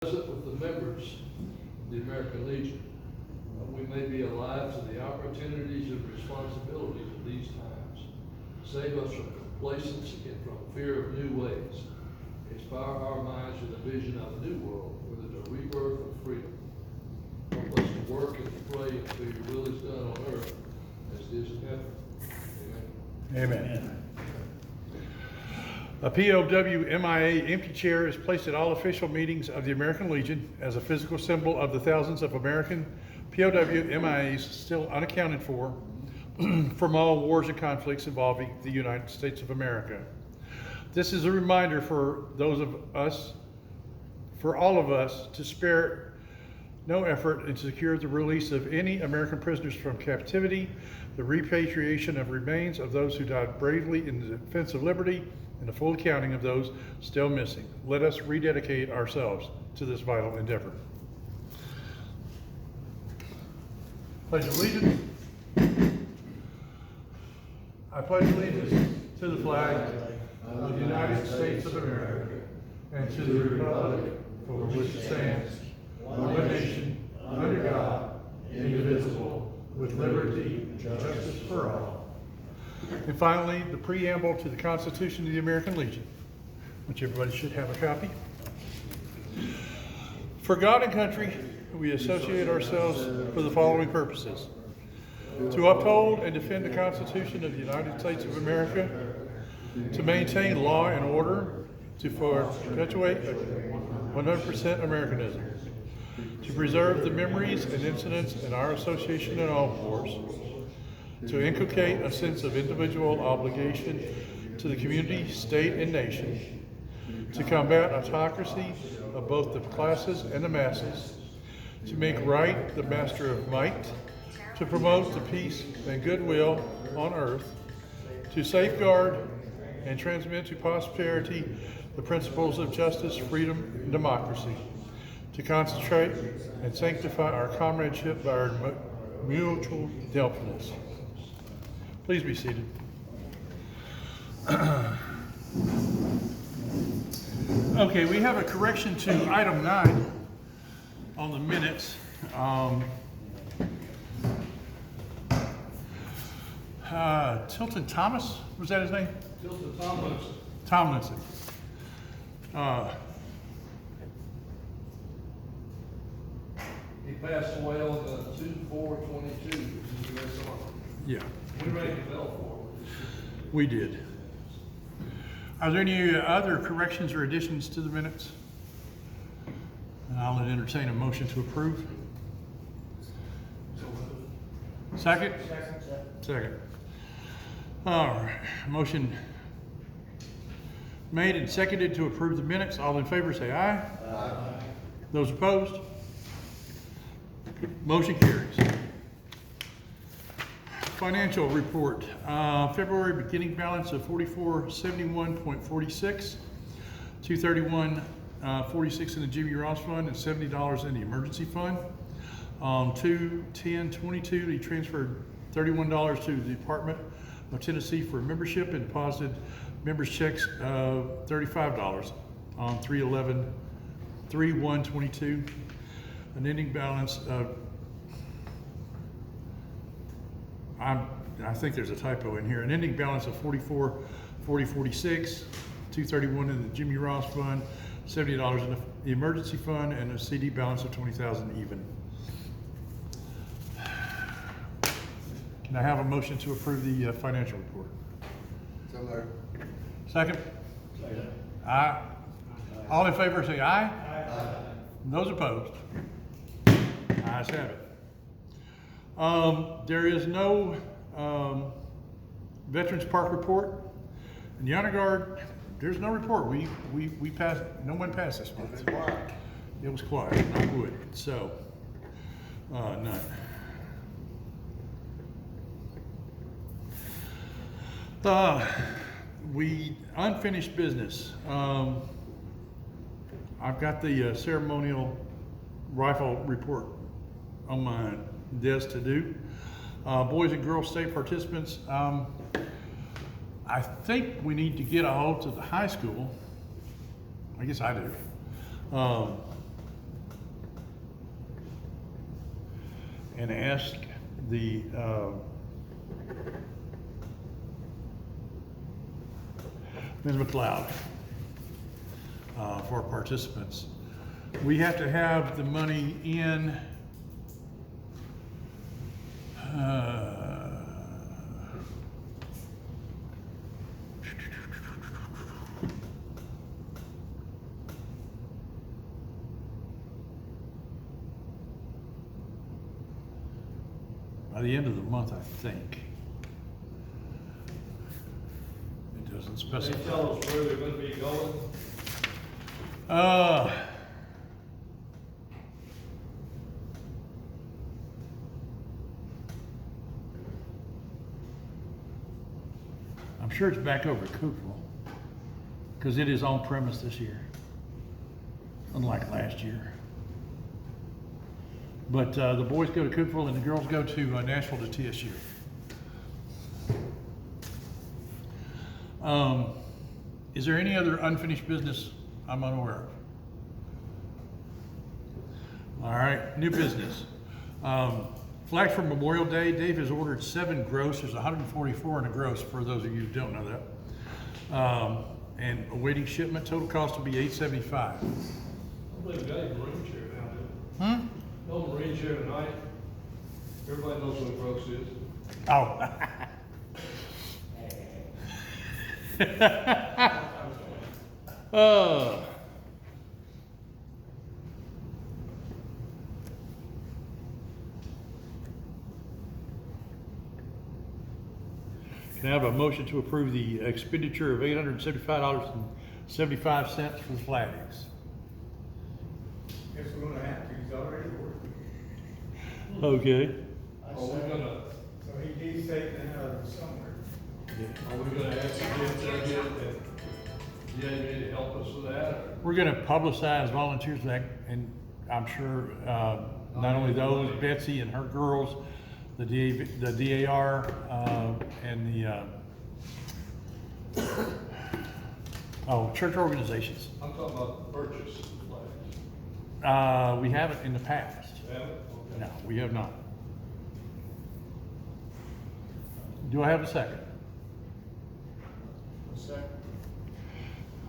Present with the members of the American Legion. We may be alive to the opportunities and responsibilities of these times. Save us from complacency and from fear of new ways. Inspire our minds with a vision of a new world where there's a rebirth of freedom. Help us to work and to pray until your will is done on earth as it is in heaven. Amen. Amen. A POW MIA empty chair is placed at all official meetings of the American Legion as a physical symbol of the thousands of American POW MIAs still unaccounted for from all wars and conflicts involving the United States of America. This is a reminder for all of us, to spare no effort and secure the release of any American prisoners from captivity, the repatriation of remains of those who died bravely in the defense of liberty, and the full accounting of those still missing. Let us rededicate ourselves to this vital endeavor. Pledge allegiance. I pledge allegiance to the flag of the United States of America and to the republic for which it stands, one nation, under God, indivisible, with liberty and justice for all. And finally, the preamble to the Constitution of the American Legion, which everybody should have a copy. For God and country, we associate ourselves for the following purposes: to uphold and defend the Constitution of the United States of America, to maintain law and order, to perpetuate 100% Americanism, to preserve the memories and incidents in our association and all wars, to inculcate a sense of individual obligation to the community, state, and nation, to combat autocracy of both the classes and the masses, to make right the master of might, to promote the peace and goodwill on earth, to safeguard and transmit to posterity the principles of justice, freedom, and democracy, to concentrate and sanctify our comradeship by our mutual helpfulness. Please be seated. Okay, we have a correction to item 9 on the minutes. Tilton Thomas, was that his name? Tilton Tomlinson. Tomlinson. He passed away on the 2/4/22. Yeah, We rang the bell for him. we did. Are there any other corrections or additions to the minutes? And I'll entertain a motion to approve. Second? Second. All right, motion made and seconded to approve the minutes. All in favor say aye. Aye. Those opposed? Motion carries. Financial report. February beginning balance of $4471.46, $231.46 in the Jimmy Ross Fund, and $70 in the emergency fund. 2/10/22, he transferred $31 to the Department of Tennessee for membership and deposited members' checks of $35 on 3/11/3/1/22. An ending balance of, I think there's a typo in here, an ending balance of $44,4046, $231 in the Jimmy Ross Fund, $70 in the emergency fund, and a CD balance of $20,000 even. Can I have a motion to approve the financial report? So moved. Second? Aye. All in favor say aye. Aye. Those opposed? Ayes have it. There is no Veterans Park report. In the Honor Guard, there's no report. We passed, no one passed this month. It was quiet, I would, so, none. We, unfinished business. I've got the ceremonial rifle report on my desk to do. Boys and girls state participants. I think we need to get a hold to the high school. I guess I do. and ask the Ms. McLeod for participants. We have to have the money in by the end of the month, I think. It doesn't They specify. tell us where they're gonna be going. I'm sure it's back over at Cookville, because it is on premise this year, unlike last year. But the boys go to Cookville and the girls go to Nashville to TSU. Is there any other unfinished business I'm unaware of? All right, new business. Flags for Memorial Day. Dave has ordered 7 gross. There's 144 in a gross, for those of you who don't know that. And awaiting shipment. Total cost will be $875. I believe we got a Marine chair now, dude. No Marine chair tonight. Everybody knows what gross is. Oh. Oh. Can I have a motion to approve the expenditure of $875.75 for the flags? Guess we're gonna have to, he's already working. Okay. Are we gonna, So he needs taken out of somewhere. are we gonna ask the DA to help us with that? Or? We're gonna publicize volunteers that, and I'm sure, not only those, Betsy and her girls, the DAR, and the, church organizations. I'm talking about the purchase of the flags. We haven't in the past. Have it? Okay. No, we have not. Do I have a second? Second.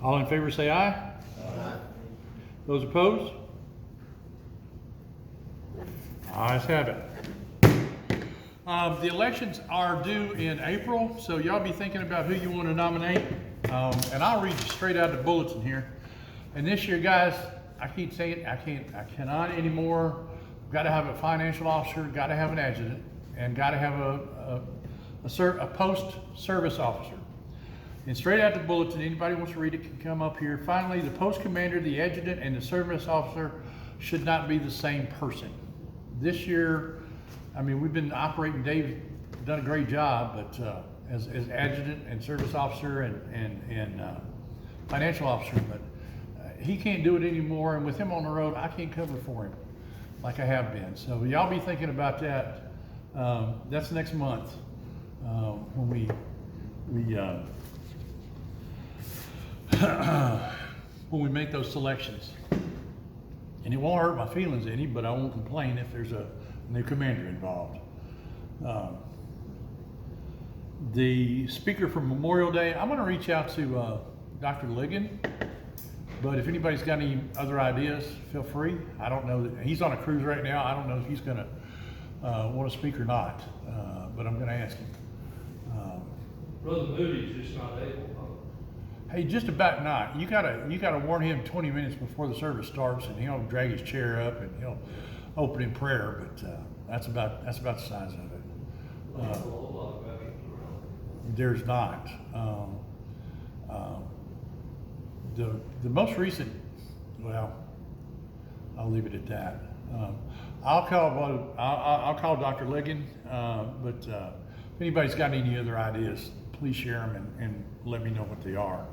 All in favor say aye. Aye. Those opposed? Ayes have it. The elections are due in April, so y'all be thinking about who you want to nominate. And I'll read you straight out the bulletin here. And this year, guys, I keep saying I cannot anymore. Got to have a financial officer, got to have an adjutant, and got to have a post service officer. And straight out the bulletin, anybody wants to read it can come up here. Finally, the post commander, the adjutant, and the service officer should not be the same person. This year, I mean, we've been operating, Dave done a great job, but as adjutant and service officer and financial officer, but he can't do it anymore. And with him on the road, I can't cover for him like I have been. So y'all be thinking about that. That's next month when we when we make those selections. And it won't hurt my feelings any, but I won't complain if there's a new commander involved. The speaker for Memorial Day, I'm gonna reach out to Dr. Ligon, but if anybody's got any other ideas, feel free. I don't know, he's on a cruise right now. I don't know if he's gonna want to speak or not, but I'm gonna ask him. Brother Moody's just not able, huh? Hey, just about not. You gotta warn him 20 minutes before the service starts, and he'll drag his chair up and he'll open in prayer. But that's about the size of it. There's a whole lot of veterans around. There's not. The most recent, well, I'll leave it at that. I'll call Dr. Ligon, but if anybody's got any other ideas, please share them and let me know what they are.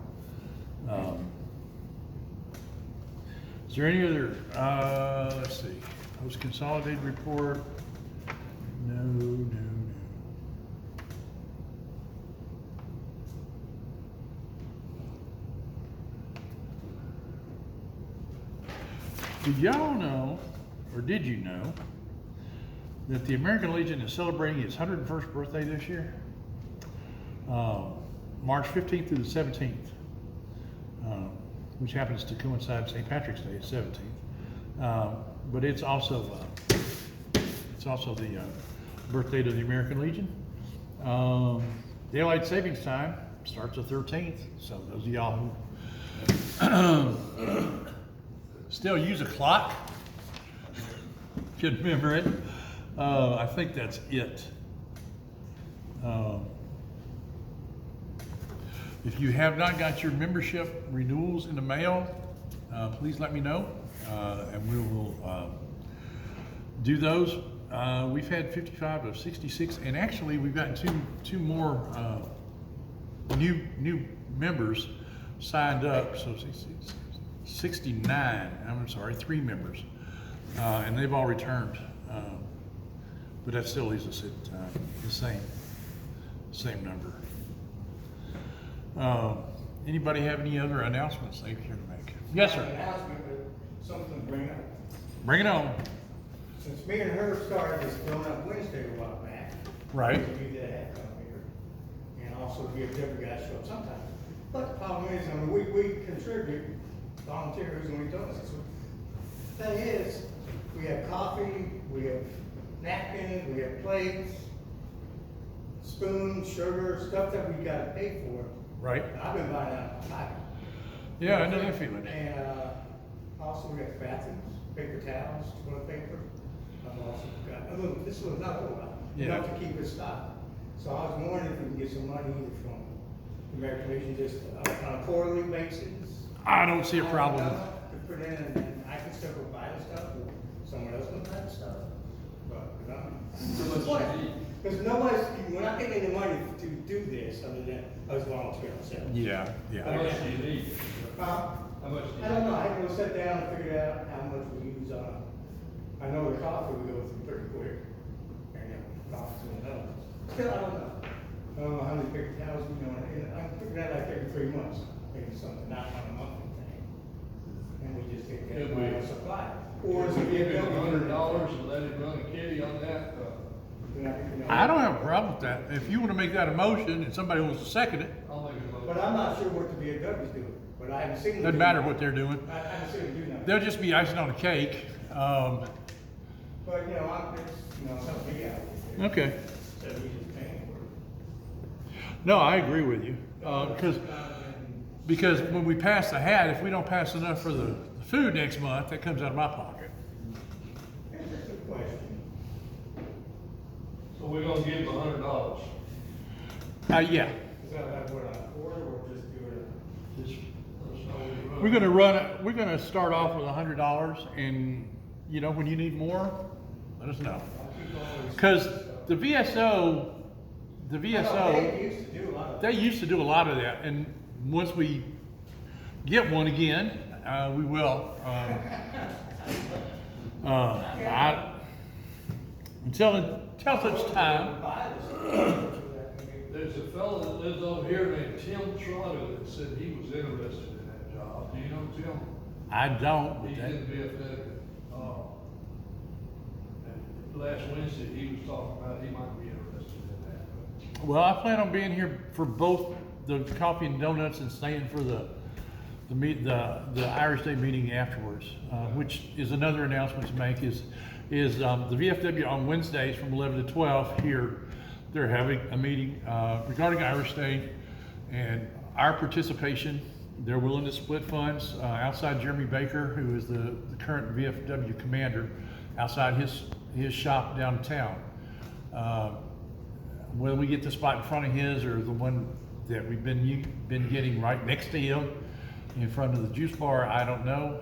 Is there any other, let's see, post consolidated report? No. Did y'all know, or did you know, that the American Legion is celebrating its 101st birthday this year, March 15th through the 17th, which happens to coincide with St. Patrick's Day, 17th. But it's also the birthday to the American Legion. Daylight savings time starts the 13th, so those of y'all who still use a clock can remember it. I think that's it. If you have not got your membership renewals in the mail, please let me know, and we will do those. We've had 55 of 66, and actually we've gotten two more new members signed up. So 69. I'm sorry, 3 members, and they've all returned. But that still leaves us at the same number. Anybody have any other announcements they care to make? Yes, sir. An announcement, but something to bring up. Bring it on. Since me and her started this Grown Up Wednesday a while back. Right. We that have come here, and also VFW guys show up sometimes. But the problem is, I mean, we contribute volunteers and we don't. The thing is, we have coffee, we have napkins, we have plates, spoons, sugar, stuff that we gotta pay for. Right. I've been buying out of my pocket. Yeah, I know that feeling. And, also we have bathrooms, paper towels, toilet paper. I've also got, this was not a lot, enough to keep it stocked. So I was wondering if we can get some money either from the American Legion, just on a quarterly basis. I don't see a problem. To put in, and I can still go buy the stuff, or someone else can buy the stuff. But, because nobody's, we're not getting any money to do this other than us volunteer ourselves. Yeah. How much do you need? How much do you need? I don't know, I had to go sit down and figure out how much we use on, I know the coffee we go through pretty quick, and then coffee's going up. Still, I don't know. I don't know how many paper towels we know, and I'm figuring out like every 3 months, maybe something, not on a monthly thing. And we just take that by our supply. Or is it Give him $100 and let him run a kitty on that? I don't have a problem with that. If you want to make that a motion and somebody wants to second it, I'll make a motion. But I'm not sure what the VFW's doing, but I haven't seen them. doesn't matter what they're doing. I haven't seen them do nothing. They'll just be icing on the cake. But, it's helped me out. Okay. So we just paying for it. No, I agree with you. Because when we pass the hat, if we don't pass enough for the food next month, that comes out of my pocket. That's a good question. So we're gonna give him $100. Yeah. Is that like what, a quarter or just do it? Just let us know when you run. We're gonna run it. We're gonna start off with $100, and when you need more, let us know. I'll keep all these- Because the VSO, They used to do a lot of. they used to do a lot of that, and once we get one again, we will. Until such time. There's a fellow that lives over here named Tim Trotter that said he was interested in that job. Do you know Tim? I don't. He's in VFW. Last Wednesday, he was talking about he might be interested in that. Well, I plan on being here for both the coffee and donuts and staying for the Irish Day meeting afterwards, which is another announcement to make. Is the VFW on Wednesdays from 11 to 12 here. They're having a meeting regarding Irish Day and our participation. They're willing to split funds outside Jeremy Baker, who is the current VFW commander, outside his shop downtown. Whether we get the spot in front of his or the one that we've been getting right next to him in front of the juice bar, I don't know.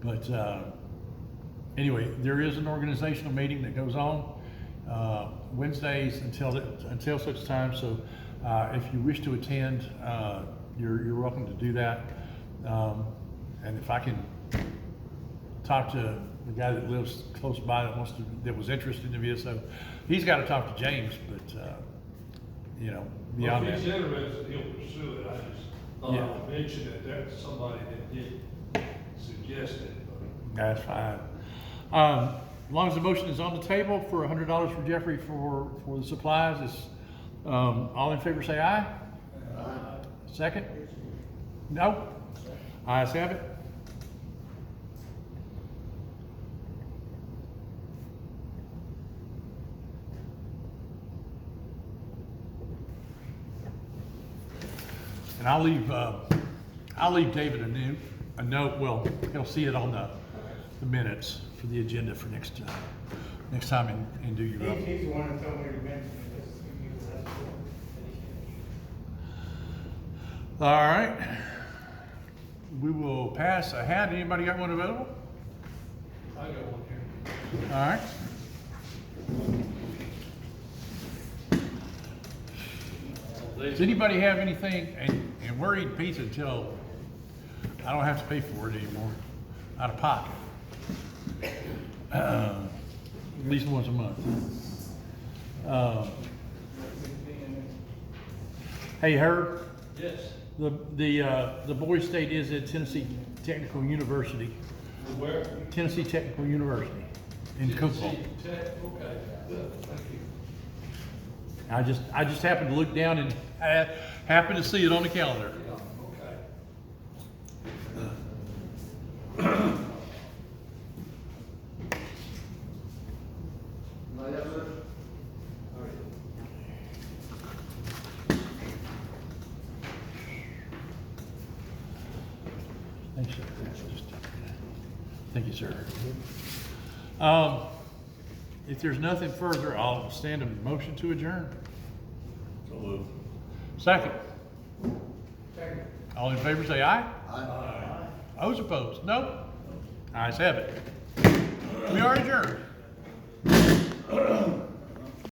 But anyway, there is an organizational meeting that goes on Wednesdays until such time. So if you wish to attend, you're welcome to do that. And if I can talk to the guy that lives close by that was interested in the VSO, he's got to talk to James. But beyond If he's that, interested, he'll pursue it. I just thought I would mention that there's somebody that did suggest it. that's fine. As long as the motion is on the table for $100 for Jeffrey for the supplies, all in favor say aye. Aye. Second? No? Ayes have it. And I'll leave David a note, well, he'll see it on the minutes for the agenda for next time and do your. He's the one that told me to mention this. All right. We will pass a hat. Anybody got one available? I got one here. All right. Does anybody have anything, and we're eating pizza until I don't have to pay for it anymore, out of pocket. At least once a month. Hey, Herb, Yes. the Boys State is at Tennessee Technical University. Where? Tennessee Technical University in Cookville. Okay, good, thank you. I just happened to look down and happened to see it on the calendar. Yeah, okay. Thanks, sir. Thank you, sir. If there's nothing further, I'll stand a motion to adjourn. So moved. Second. Second. All in favor say aye. Aye. Those opposed? No? Ayes have it. We are adjourned.